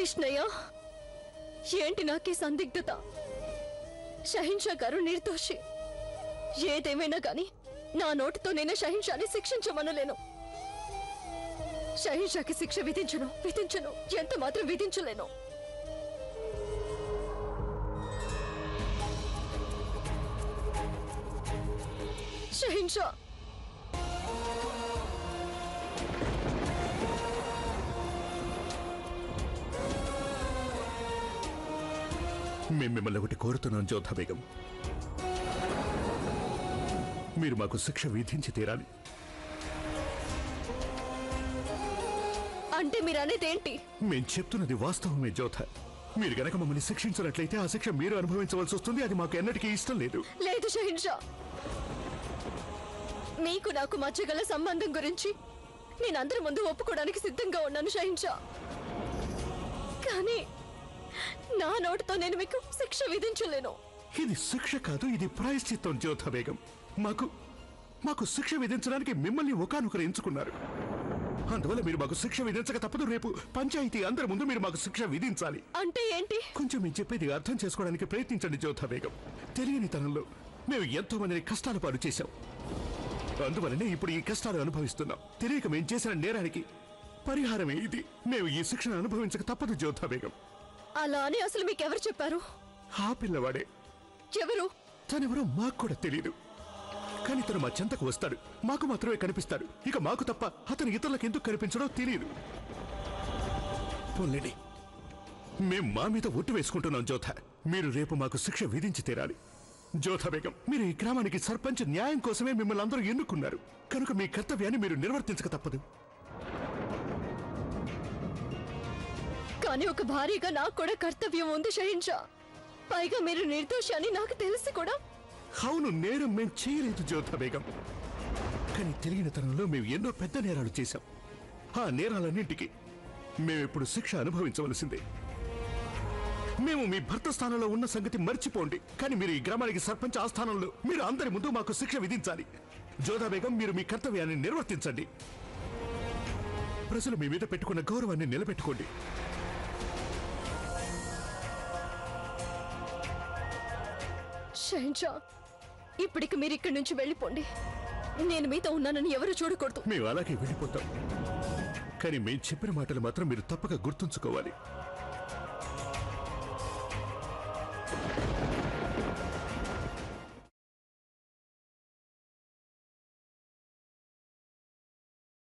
కృష్ణయ్య, ఏంటి నాకీ సందిగ్ధత? షహిన్షా గారు నిర్దోషి. ఏదేమైనా గాని నా నోటితో నేను షహిన్షాని శిక్షించమనలేను. షహిన్షాకి శిక్ష విధించను, ఎంత మాత్రం విధించలేను. షహిన్షా, మేము మిమ్మల్ని ఒకటి కోరుతున్నాం జోధా బేగం, మీరు మాకు శిక్ష విధించి తీరాలి. అంటే మీరు అనేదేంటి? మేం చెప్తున్నది వాస్తవమే జోధా. మీరు గనక మమ్మల్ని శిక్షించినట్లయితే ఆ శిక్ష మీరు అనుభవించవలసి వస్తుంది. అది మాకు ఎన్నటికీ ఇష్టం లేదు. లేదు షహిన్షా, మీకు నాకు మధ్య గల సంబంధం గురించి నేను అందరి ముందు ఒప్పుకోవడానికి సిద్ధంగా ఉన్నాను షహిన్షా. కానీ నా నోటితో నేను మీకు శిక్ష విధించలేను. ఇది శిక్ష కాదు, ఇది ప్రాయశ్చిత్తం జోధా బేగం. మాకు శిక్ష విధించడానికి మిమ్మల్ని ఒకానొకరు ఎంచుకున్నారు. అందువల్ల మీరు మాకు శిక్ష విధించక తప్పదు. రేపు పంచాయతీ అందరి ముందు మీరు మాకు శిక్ష విధించాలి. అంటే ఏంటి? కొంచెం మేము చెప్పేది అర్థం చేసుకోవడానికి ప్రయత్నించండి జోధా బేగం. తెలియని తనంలో మేము ఎంతో మందిని కష్టాలు పాలు చేశాం. అందువల్లనే ఇప్పుడు ఈ కష్టాలు అనుభవిస్తున్నాం. తెలియక మేము చేసిన నేరానికి పరిహారమే ఇది. మేము ఈ శిక్షను అనుభవించక తప్పదు జోధా బేగం. అలా అని అసలు మీకెవరు చెప్పారు? ఆ పిల్లవాడే. ఎవరు? తనెవరో మాకు కూడా తెలీదు. కానీ తను మా చెంతకు వస్తాడు, మాకు మాత్రమే కనిపిస్తాడు. ఇక మాకు తప్ప అతను ఇతరులకు ఎందుకు కనిపించడో తెలియదు. పోన్లేండి, మేం మా మీద ఒట్టు వేసుకుంటున్నాం జోధా. మీరు రేపు మాకు శిక్ష విధించి తీరాలి. జోధా బేగం, మీరు ఈ గ్రామానికి సర్పంచ్, న్యాయం కోసమే మిమ్మల్ని అందరూ ఎన్నుకున్నారు. కనుక మీ కర్తవ్యాన్ని మీరు నిర్వర్తించక తప్పదు. కానీ ఒక భార్యగా నాకు కూడా కర్తవ్యం ఉంది షహిన్షా. పైగా మీరు నిర్దోషి అని నాకు తెలిసి కూడా. అవును, నేరం మేం చేయలేదు జోధా బేగం. కానీ తెలియని తనంలో మేము ఎన్నో పెద్ద నేరాలు చేశాం. ఆ నేరాలన్నింటికి మేమిప్పుడు శిక్ష అనుభవించవలసిందే. మేము మీ భర్త స్థానంలో ఉన్న సంగతి మర్చిపోండి. కానీ మీరు ఈ గ్రామానికి సర్పంచ్, ఆ స్థానంలో మీరు అందరి ముందు మాకు శిక్ష విధించాలి. జోధా బేగం, మీరు మీ కర్తవ్యాన్ని నిర్వర్తించండి. ప్రజలు మీ మీద పెట్టుకున్న గౌరవాన్ని నిలబెట్టుకోండి. షహిన్షా, ఇప్పటికి మీరు ఇక్కడి నుంచి వెళ్ళిపోండి. నేను మీతో ఉన్నానని ఎవరు చూడకూడదు. మేము అలాగే వెళ్ళిపోతాం. కానీ మేము చెప్పిన మాటలు మాత్రం మీరు తప్పక గుర్తుంచుకోవాలి.